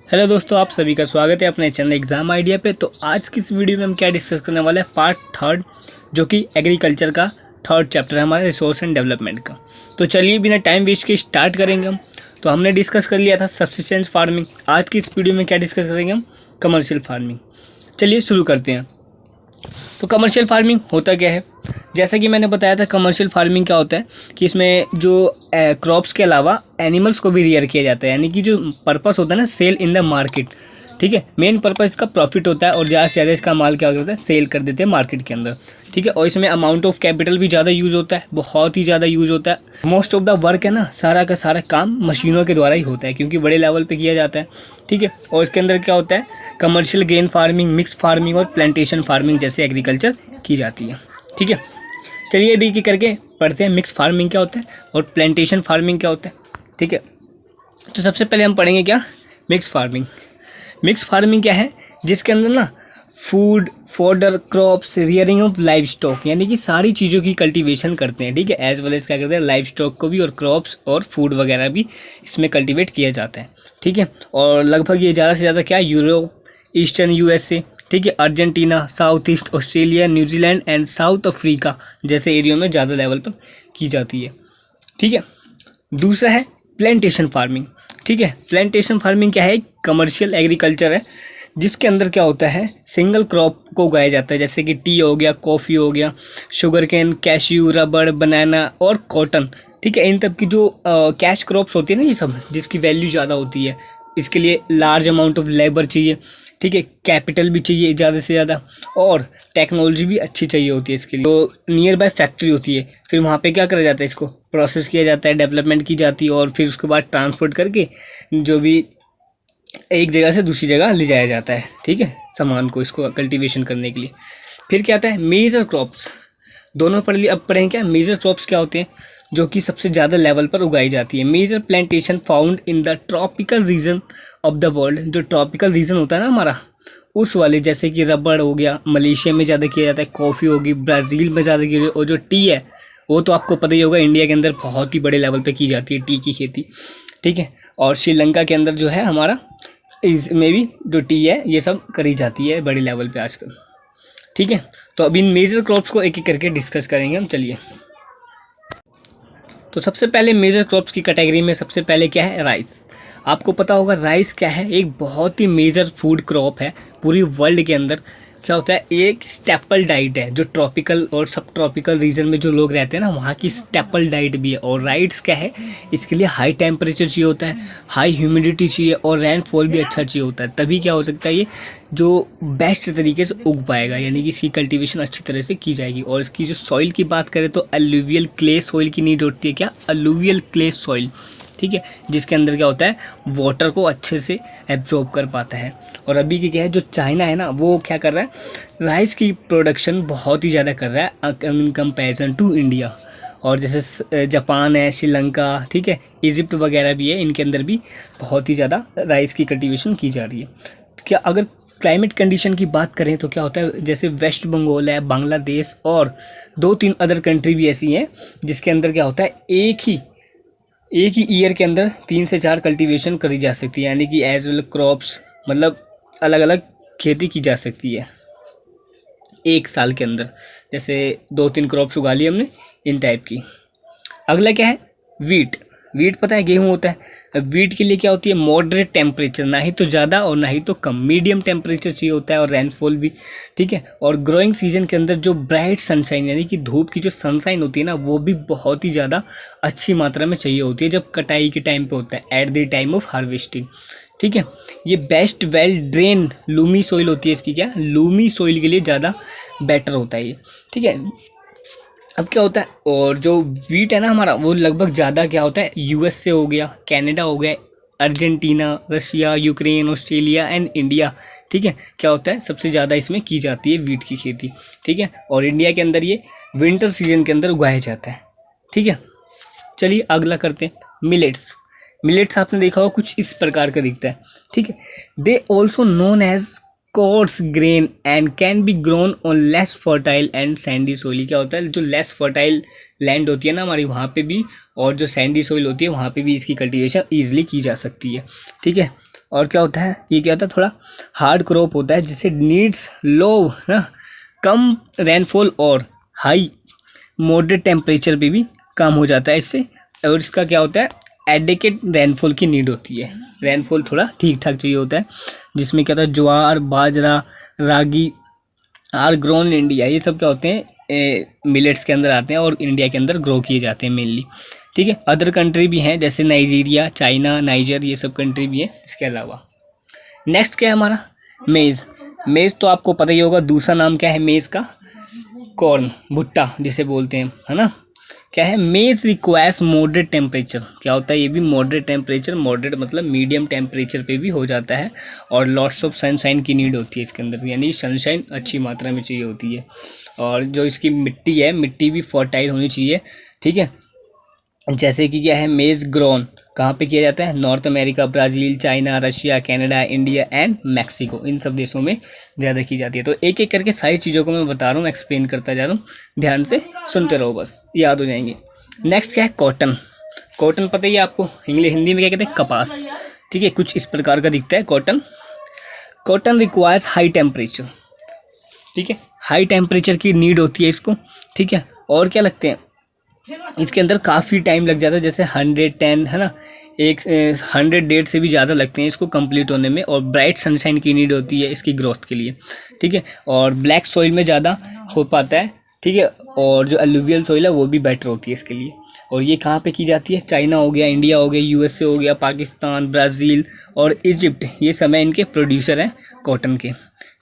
Hello दोस्तों, आप सभी का स्वागत है अपने चैनल एग्ज़ाम आइडिया पे। तो आज की इस वीडियो में हम क्या डिस्कस करने वाले हैं, पार्ट थर्ड, जो कि एग्रीकल्चर का थर्ड चैप्टर है हमारे रिसोर्स एंड डेवलपमेंट का। तो चलिए बिना टाइम वेस्ट के स्टार्ट करेंगे हम। तो हमने डिस्कस कर लिया था सब्सिस्टेंस फार्मिंग। आज की इस वीडियो में क्या डिस्कस करेंगे हम, कमर्शियल फार्मिंग। चलिए शुरू करते हैं। तो कमर्शियल फार्मिंग होता क्या है, जैसा कि मैंने बताया था, कमर्शियल फार्मिंग क्या होता है कि इसमें जो क्रॉप्स के अलावा एनिमल्स को भी रियर किया जाता है। यानी कि जो पर्पस होता है ना, सेल इन द मार्केट। ठीक है, मेन पर्पस इसका प्रॉफिट होता है और ज़्यादा से ज़्यादा इसका माल क्या करता है, सेल कर देते हैं मार्केट के अंदर। ठीक है, और इसमें अमाउंट ऑफ कैपिटल भी ज़्यादा यूज़ होता है, बहुत ही ज़्यादा यूज़ होता है। मोस्ट ऑफ द वर्क है ना, सारा का सारा काम मशीनों के द्वारा ही होता है, क्योंकि बड़े लेवल पे किया जाता है। ठीक है, और इसके अंदर क्या होता है, commercial grain farming, mix farming और प्लांटेशन फार्मिंग जैसे एग्रीकल्चर की जाती है। ठीक है, चलिए अभी एक करके पढ़ते हैं, मिक्स फार्मिंग क्या होता है और प्लांटेशन फार्मिंग क्या होता है। ठीक है, तो सबसे पहले हम पढ़ेंगे क्या, मिक्स फार्मिंग। मिक्स फार्मिंग क्या है, जिसके अंदर ना food, fodder, crops, rearing of live stock, यानी कि सारी चीज़ों की कल्टीवेशन करते हैं। ठीक है, एज वेल एज क्या करते हैं, लाइव स्टॉक को भी, और क्रॉप्स और फूड वगैरह भी इसमें कल्टीवेट किया जाता है। ठीक है, और लगभग ये ज़्यादा से ज़्यादा क्या, यूरोप, ईस्टर्न यूएसए, ठीक है, Argentina, south east Australia, New Zealand and south Africa जैसे एरियो में ज़्यादा लेवल पर की जाती है। ठीक है, दूसरा है प्लांटेशन फार्मिंग। ठीक है, प्लांटेशन फार्मिंग क्या है, कमर्शियल एग्रीकल्चर है, जिसके अंदर क्या होता है, सिंगल क्रॉप को उगाया जाता है, जैसे कि टी हो गया, कॉफ़ी हो गया, शुगर कैन, कैश्यू, रबड़, बनाना और कॉटन। ठीक है, इन तब की जो कैश क्रॉप्स होती है ना, ये सब जिसकी वैल्यू ज़्यादा होती है, इसके लिए लार्ज अमाउंट ऑफ लेबर चाहिए। ठीक है, कैपिटल भी चाहिए ज़्यादा से ज़्यादा, और टेक्नोलॉजी भी अच्छी चाहिए होती है इसके लिए। तो नियर बाय फैक्ट्री होती है, फिर वहाँ पे क्या करा जाता है, इसको प्रोसेस किया जाता है, डेवलपमेंट की जाती है, और फिर उसके बाद ट्रांसपोर्ट करके जो भी एक जगह से दूसरी जगह ले जाया जाता है। ठीक है, सामान को, इसको कल्टीवेशन करने के लिए। फिर क्या आता है, मेजर क्रॉप्स। दोनों पढ़ लिए, अब पढ़ेंगे क्या, मेजर क्रॉप्स क्या होते हैं, जो कि सबसे ज़्यादा लेवल पर उगाई जाती है। Major plantation found in the tropical region of the world. जो ट्रॉपिकल रीजन होता है ना हमारा, उस वाले, जैसे कि रबड़ हो गया, मलेशिया में ज़्यादा किया जाता है, कॉफ़ी होगी ब्राज़ील में ज़्यादा किया जाता है, और जो टी है वो तो आपको पता ही होगा, इंडिया के अंदर बहुत ही बड़े लेवल पे की जाती है टी की खेती। ठीक है, और श्रीलंका के अंदर जो है हमारा, इसमें भी जो टी है ये सब करी जाती है बड़े लेवल पे आजकल। ठीक है, तो अब इन मेजर क्रॉप्स को एक एक करके डिस्कस करेंगे हम। चलिए, तो सबसे पहले मेजर क्रॉप्स की कैटेगरी में सबसे पहले क्या है, राइस। आपको पता होगा राइस क्या है, एक बहुत ही मेजर फूड क्रॉप है पूरी वर्ल्ड के अंदर। क्या होता है, एक स्टेपल डाइट है, जो ट्रॉपिकल और सब ट्रॉपिकल रीजन में जो लोग रहते हैं ना, वहाँ की स्टेपल डाइट भी है। और राइस क्या है, इसके लिए हाई टेम्परेचर चाहिए होता है, हाई ह्यूमिडिटी चाहिए, और रेनफॉल भी अच्छा चाहिए होता है, तभी क्या हो सकता है, ये जो बेस्ट तरीके से उग पाएगा, यानी कि इसकी कल्टीवेशन अच्छी तरह से की जाएगी। और इसकी जो सॉइल की बात करें तो अलुवियल क्ले सॉइल की नीड होती है। क्या, अलुवियल क्ले सॉइल। ठीक है, जिसके अंदर क्या होता है, वाटर को अच्छे से एब्जॉर्ब कर पाता है। और अभी क्या है, जो चाइना है ना, वो क्या कर रहा है, राइस की प्रोडक्शन बहुत ही ज़्यादा कर रहा है इन कंपैरिजन टू इंडिया। और जैसे जापान है, श्रीलंका, ठीक है, इजिप्ट वगैरह भी है, इनके अंदर भी बहुत ही ज़्यादा राइस की कल्टीवेशन की जा रही है। क्या, अगर क्लाइमेट कंडीशन की बात करें तो क्या होता है, जैसे वेस्ट बंगाल है, बांग्लादेश और 2-3 अदर कंट्री भी ऐसी हैं, जिसके अंदर क्या होता है, एक ही ईयर के अंदर 3 से 4 कल्टीवेशन करी जा सकती है, यानी कि एज वेल क्रॉप्स, मतलब अलग अलग खेती की जा सकती है एक साल के अंदर। जैसे 2-3 क्रॉप्स उगा ली हमने, इन टाइप की। अगला क्या है, वीट। वीट पता है, गेहूं होता है। अब वीट के लिए क्या होती है, मॉडरेट टेम्परेचर, ना ही तो ज़्यादा और ना ही तो कम, मीडियम टेम्परेचर चाहिए होता है, और रेनफॉल भी। ठीक है, और ग्रोइंग सीजन के अंदर जो ब्राइट सनशाइन, यानी कि धूप की जो सनशाइन होती है ना, वो भी बहुत ही ज़्यादा अच्छी मात्रा में चाहिए होती है, जब कटाई के टाइम पे होता है, at the time of harvesting. ठीक है, ये best well drain Lumi soil होती है इसकी, क्या, लूमी सॉइल के लिए ज़्यादा बेटर होता है ये। ठीक है, अब क्या होता है, और जो वीट है ना हमारा, वो लगभग ज़्यादा क्या होता है, यूएस से हो गया, कनाडा हो गया, Argentina, Russia, Ukraine, Australia and India. ठीक है, क्या होता है, सबसे ज़्यादा इसमें की जाती है वीट की खेती। ठीक है, और इंडिया के अंदर ये विंटर सीजन के अंदर उगाया जाता है। ठीक है, चलिए अगला करते हैं, मिलेट्स। मिलेट्स आपने देखा होगा कुछ इस प्रकार का दिखता है। ठीक है, they also known as coarse grain and can be grown on less fertile and sandy soil. क्या होता है, जो लेस फर्टाइल लैंड होती है ना हमारी, वहाँ पे भी, और जो सैंडी सोइल होती है वहाँ पे भी इसकी कल्टीवेशन ईजिली की जा सकती है। ठीक है, और क्या होता है, ये क्या होता है, थोड़ा हार्ड क्रॉप होता है जिसे नीड्स लो ना कम रेनफॉल और हाई मॉडरेट टेम्परेचर पे भी काम हो जाता है इससे। और इसका क्या होता है, एडिकेट रेनफॉल की नीड होती है, रेनफॉल थोड़ा ठीक ठाक चाहिए होता है, जिसमें क्या होता है ज्वार बाजरा रागी आर ग्रोन इन इंडिया, ये सब क्या होते हैं मिलेट्स के अंदर आते हैं और इंडिया के अंदर ग्रो किए जाते हैं मेनली। ठीक है, अदर कंट्री भी हैं जैसे नाइजीरिया चाइना नाइजर, ये सब कंट्री भी हैं इसके अलावा। नेक्स्ट क्या है हमारा, मेज़। मेज़ तो आपको पता ही होगा, दूसरा नाम क्या है मेज़ का, कॉर्न, भुट्टा जिसे बोलते हैं, है ना। क्या है, मेज़ रिक्वायर्स मॉडरेट टेम्परेचर, क्या होता है ये भी मॉडरेट टेम्परेचर, मॉडरेट मतलब मीडियम टेम्परेचर पे भी हो जाता है, और लॉट्स ऑफ सनशाइन की नीड होती है इसके अंदर, यानी सनशाइन अच्छी मात्रा में चाहिए होती है। और जो इसकी मिट्टी है, मिट्टी भी फर्टाइल होनी चाहिए। ठीक है, जैसे कि क्या है, मेज़ ग्रोन कहाँ पे किया जाता है, North America, Brazil, China, Russia, Canada, India and Mexico, इन सब देशों में ज़्यादा की जाती है। तो एक एक करके सारी चीज़ों को मैं बता रहा हूँ, एक्सप्लेन करता जा रहा हूँ, ध्यान से सुनते रहो, बस याद हो जाएंगे। नेक्स्ट क्या है, कॉटन। कॉटन पता ही है आपको, हिंदी में क्या कहते हैं, कपास। ठीक है, कुछ इस प्रकार का दिखता है cotton. Cotton requires high temperature. ठीक है, हाई टेम्परेचर की नीड होती है इसको। ठीक है, और क्या लगते हैं इसके अंदर, काफ़ी टाइम लग जाता है, जैसे 110 है ना, 100 डेज से भी ज़्यादा लगते हैं इसको कंप्लीट होने में, और ब्राइट सनशाइन की नीड होती है इसकी ग्रोथ के लिए। ठीक है, और ब्लैक सॉइल में ज़्यादा हो पाता है। ठीक है, और जो अलुवियल सॉइल है वो भी बेटर होती है इसके लिए। और ये कहाँ पे की जाती है, चाइना हो गया, इंडिया हो गया, यूएसए हो गया, पाकिस्तान, ब्राज़ील और इजिप्ट, ये समय इनके प्रोड्यूसर हैं कॉटन के।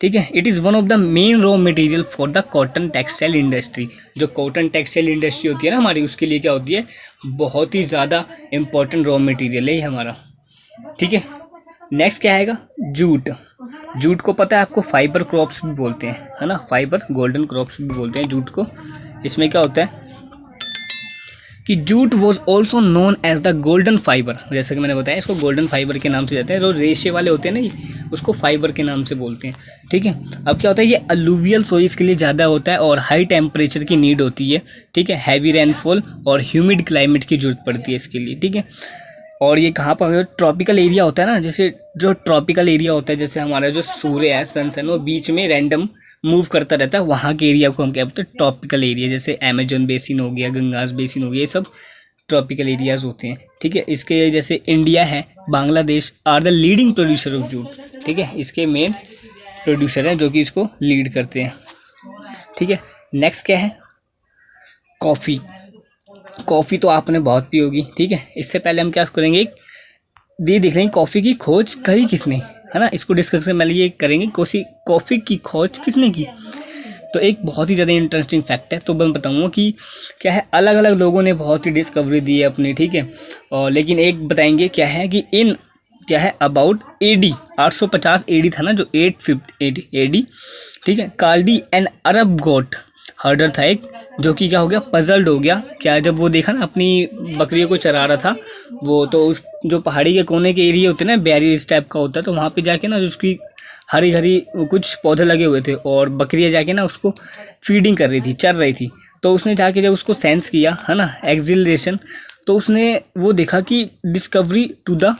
ठीक है, it is one of the main raw material for the cotton textile industry. जो कॉटन टेक्सटाइल इंडस्ट्री होती है ना हमारी, उसके लिए क्या होती है, बहुत ही ज़्यादा इंपॉर्टेंट रॉ मटेरियल है ये हमारा। ठीक है, नेक्स्ट क्या आएगा, जूट। जूट को पता है आपको, फाइबर क्रॉप्स भी बोलते हैं, है ना, फाइबर गोल्डन क्रॉप्स भी बोलते हैं जूट को। इसमें क्या होता है कि jute was also known as the golden fibre, जैसे कि मैंने बताया इसको गोल्डन फाइबर के नाम से जाते हैं, जो रेशे वाले होते हैं ना उसको फाइबर के नाम से बोलते हैं। ठीक है, अब क्या होता है, ये अलुवियल सोइल्स के लिए ज़्यादा होता है और हाई टेम्परेचर की नीड होती है। ठीक है, हैवी रेनफॉल और ह्यूमिड क्लाइमेट की जरूरत पड़ती है इसके लिए। ठीक है, और ये कहाँ पर, ट्रॉपिकल एरिया होता है ना, जैसे जो ट्रॉपिकल एरिया होता है, जैसे हमारा जो सूर्य है, सन वो बीच में रैंडम मूव करता रहता है, वहाँ के एरिया को हम क्या बोलते हैं, ट्रॉपिकल एरिया। जैसे अमेजन बेसिन हो गया, गंगास बेसिन हो गया, ये सब ट्रॉपिकल एरियाज होते हैं। ठीक है, इसके जैसे इंडिया है, Bangladesh are the leading producer of jute. ठीक है, इसके मेन प्रोड्यूसर हैं जो कि इसको लीड करते हैं। ठीक है, नेक्स्ट क्या है, कॉफ़ी। कॉफ़ी तो आपने बहुत पी होगी। ठीक है, इससे पहले हम क्या करेंगे, ये देख लेंगे कॉफ़ी की खोज करी किसने, है ना, इसको डिस्कस करने पहले ये करेंगे कॉफ़ी की खोज किसने की। तो एक बहुत ही ज़्यादा इंटरेस्टिंग फैक्ट है, तो मैं बताऊँगा कि क्या है, अलग अलग लोगों ने बहुत ही डिस्कवरी दी है अपनी। ठीक है, और लेकिन एक बताएंगे क्या है कि इन क्या है अबाउट AD 850 AD था ना, जो 850 AD। ठीक है, कार्डी एन अरब गोट हर्डर था एक, जो कि क्या हो गया, पजल्ड हो गया। क्या, जब वो देखा ना अपनी बकरियों को चरा रहा था वो, तो उस जो पहाड़ी के कोने के एरिया होते हैं ना, बैरियर टाइप का होता है, तो वहाँ पे जाके ना उसकी हरी हरी कुछ पौधे लगे हुए थे, और बकरियाँ जाके ना उसको फीडिंग कर रही थी, चर रही थी। तो उसने जाके जब उसको सेंस किया, है ना, एक्सिलरेशन, तो उसने वो देखा कि डिस्कवरी टू द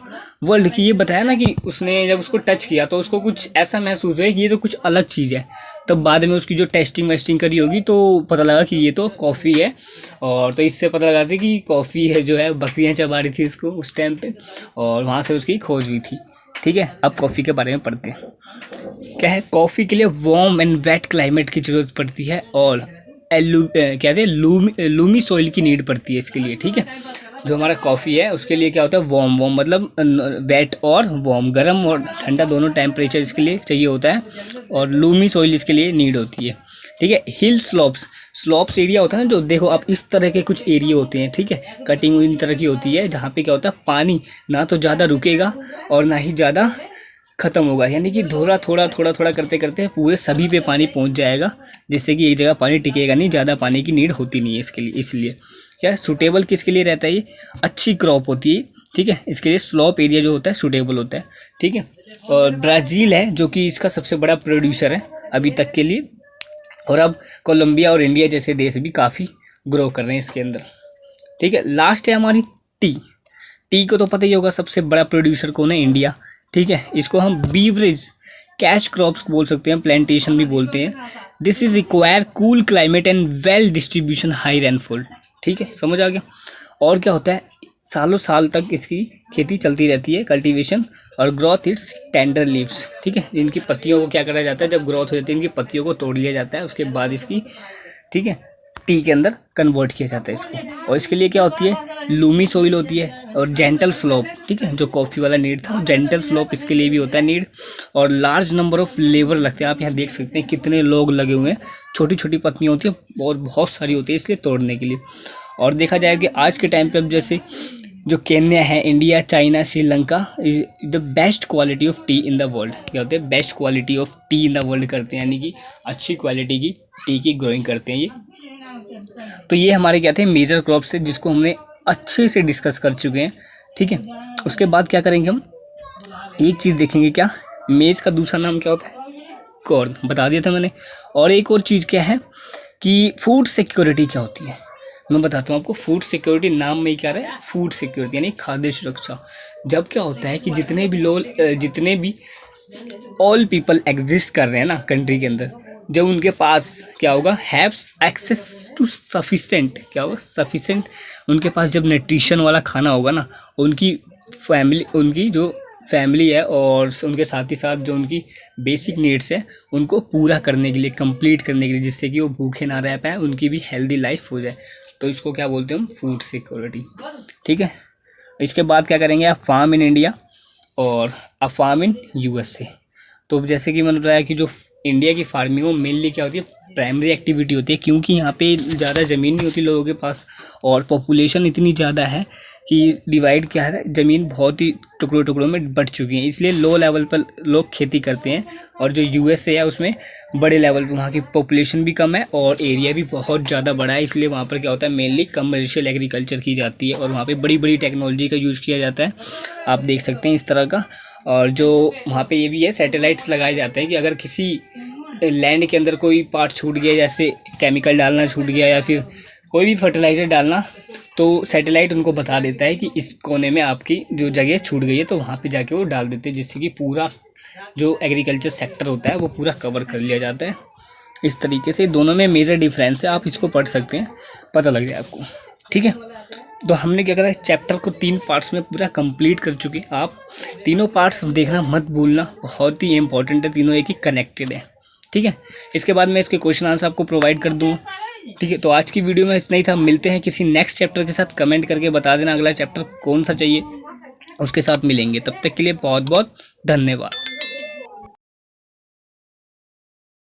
वर्ल्ड की, ये बताया ना कि उसने जब उसको टच किया तो उसको कुछ ऐसा महसूस हुआ कि ये तो कुछ अलग चीज़ है। तब बाद में उसकी जो टेस्टिंग वेस्टिंग करी होगी तो पता लगा कि ये तो कॉफ़ी है, और तो इससे पता लगा था कि कॉफ़ी है जो है, बकरियाँ चबा रही थी इसको उस टाइम पे, और वहाँ से उसकी खोज हुई थी। ठीक है, अब कॉफ़ी के बारे में पढ़ते हैं। क्या है, कॉफ़ी के लिए वार्म एंड वेट क्लाइमेट की ज़रूरत पड़ती है, और कहते हैं लूमी सॉइल की नीड पड़ती है इसके लिए। ठीक है, जो हमारा कॉफ़ी है उसके लिए क्या होता है, वार्म मतलब वेट और वार्म, गर्म और ठंडा दोनों टेम्परेचर इसके लिए चाहिए होता है, और लूमी सॉइल इसके लिए नीड होती है। ठीक है, हिल स्लॉप्स एरिया होता है ना, जो देखो आप इस तरह के कुछ एरिया होते हैं। ठीक है, कटिंग हुई तरह की होती है, जहाँ पे क्या होता है, पानी ना तो ज़्यादा रुकेगा और ना ही ज़्यादा ख़त्म होगा, यानी कि थोड़ा थोड़ा करते करते पूरे सभी पे पानी पहुंच जाएगा, जिससे कि एक जगह पानी टिकेगा नहीं, ज़्यादा पानी की नीड होती नहीं है इसके लिए। इसलिए क्या सूटेबल किसके लिए रहता है, ये अच्छी क्रॉप होती है। ठीक है, इसके लिए स्लॉप एरिया जो होता है सूटेबल होता है। ठीक है, और ब्राज़ील है जो कि इसका सबसे बड़ा प्रोड्यूसर है अभी तक के लिए, और अब कोलंबिया और इंडिया जैसे देश भी काफ़ी ग्रो कर रहे हैं इसके अंदर। ठीक है, लास्ट है हमारी टी। टी को तो पता ही होगा सबसे बड़ा प्रोड्यूसर कौन है, इंडिया। ठीक है, इसको हम बीवरेज कैश क्रॉप्स बोल सकते हैं, प्लांटेशन भी बोलते हैं। This is require cool climate and well distribution high rainfall. ठीक है, समझ आ गया। और क्या होता है, सालों साल तक इसकी खेती चलती रहती है, कल्टीवेशन और ग्रोथ इट्स टेंडर लीव्स। ठीक है, इनकी पत्तियों को क्या करा जाता है, जब ग्रोथ हो जाती है इनकी पत्तियों को तोड़ लिया जाता है, उसके बाद इसकी, ठीक है, टी के अंदर कन्वर्ट किया जाता है इसको। और इसके लिए क्या होती है, लूमी सोइल होती है और जेंटल स्लोप। ठीक है, जो कॉफ़ी वाला नीड था, जेंटल स्लोप इसके लिए भी होता है नीड। और लार्ज नंबर ऑफ लेबर लगते हैं। आप यहाँ देख सकते हैं कितने लोग लगे हुए हैं। छोटी छोटी पत्नियाँ होती हैं और बहुत सारी होती है इसलिए तोड़ने के लिए। और देखा जाए कि आज के टाइम पे अब जैसे जो केन्या है, India, China, Sri Lanka is the best quality of T in the world. क्या होते हैं, best quality of T in the world करते हैं, यानी कि अच्छी क्वालिटी की टी की ग्रोइंग करते हैं ये। तो ये हमारे क्या थे, मेजर क्रॉप्स थे जिसको हमने अच्छे से डिस्कस कर चुके हैं। ठीक है, उसके बाद क्या करेंगे हम, एक चीज़ देखेंगे, क्या मेज का दूसरा नाम क्या होता है, कॉर्न, बता दिया था मैंने। और एक और चीज़ क्या है कि फूड सिक्योरिटी क्या होती है, मैं बताता हूँ आपको। फूड सिक्योरिटी नाम में ही क्या है, फूड सिक्योरिटी यानी खाद्य सुरक्षा। जब क्या होता है कि जितने भी ऑल पीपल एग्जिस्ट कर रहे हैं ना कंट्री के अंदर, जब उनके पास क्या होगा, हैव एक्सेस टू सफिशेंट, क्या होगा, सफिशेंट, उनके पास जब न्यूट्रिशन वाला खाना होगा ना, उनकी जो फैमिली है और उनके साथ ही साथ जो उनकी बेसिक नीड्स है उनको पूरा करने के लिए, कंप्लीट करने के लिए, जिससे कि वो भूखे ना रह पाए, उनकी भी हेल्दी लाइफ हो जाए, तो इसको क्या बोलते हैं हम, फूड सिक्योरिटी। ठीक है, इसके बाद क्या करेंगे, आप फार्म इन इंडिया और अ फार्म इन यूएसए। तो जैसे कि मैंने बताया कि जो इंडिया की फार्मिंग में मेनली क्या होती है, प्राइमरी एक्टिविटी होती है, क्योंकि यहाँ पे ज़्यादा ज़मीन नहीं होती लोगों के पास और पॉपुलेशन इतनी ज़्यादा है कि डिवाइड क्या है, ज़मीन बहुत ही टुकड़ों में बट चुकी है, इसलिए लो लेवल पर लोग खेती करते हैं। और जो यूएसए है उसमें बड़े लेवल पर वहाँ की पॉपुलेशन भी कम है और एरिया भी बहुत ज़्यादा बड़ा है, इसलिए वहाँ पर क्या होता है, मेनली कमर्शियल एग्रीकल्चर की जाती है और वहाँ पर बड़ी बड़ी टेक्नोलॉजी का यूज़ किया जाता है। आप देख सकते हैं इस तरह का। और जो वहाँ पे ये भी है, सैटेलाइट्स लगाए जाते हैं कि अगर किसी लैंड के अंदर कोई पार्ट छूट गया, जैसे केमिकल डालना छूट गया या फिर कोई भी फर्टिलाइज़र डालना, तो सैटेलाइट उनको बता देता है कि इस कोने में आपकी जो जगह छूट गई है, तो वहाँ पे जाके वो डाल देते हैं, जिससे कि पूरा जो एग्रीकल्चर सेक्टर होता है वो पूरा कवर कर लिया जाता है। इस तरीके से दोनों में मेजर डिफरेंस है, आप इसको पढ़ सकते हैं, पता लग जाए आपको। ठीक है, तो हमने क्या करा है, चैप्टर को 3 पार्ट्स में पूरा कंप्लीट कर चुके। आप तीनों पार्ट्स देखना मत भूलना, बहुत ही इंपॉर्टेंट है, तीनों एक ही कनेक्टेड है। ठीक है, इसके बाद मैं इसके क्वेश्चन आंसर आपको प्रोवाइड कर दूँगा। ठीक है, तो आज की वीडियो में इतना ही था। मिलते हैं किसी नेक्स्ट चैप्टर के साथ। कमेंट करके बता देना अगला चैप्टर कौन सा चाहिए, उसके साथ मिलेंगे। तब तक के लिए बहुत बहुत धन्यवाद।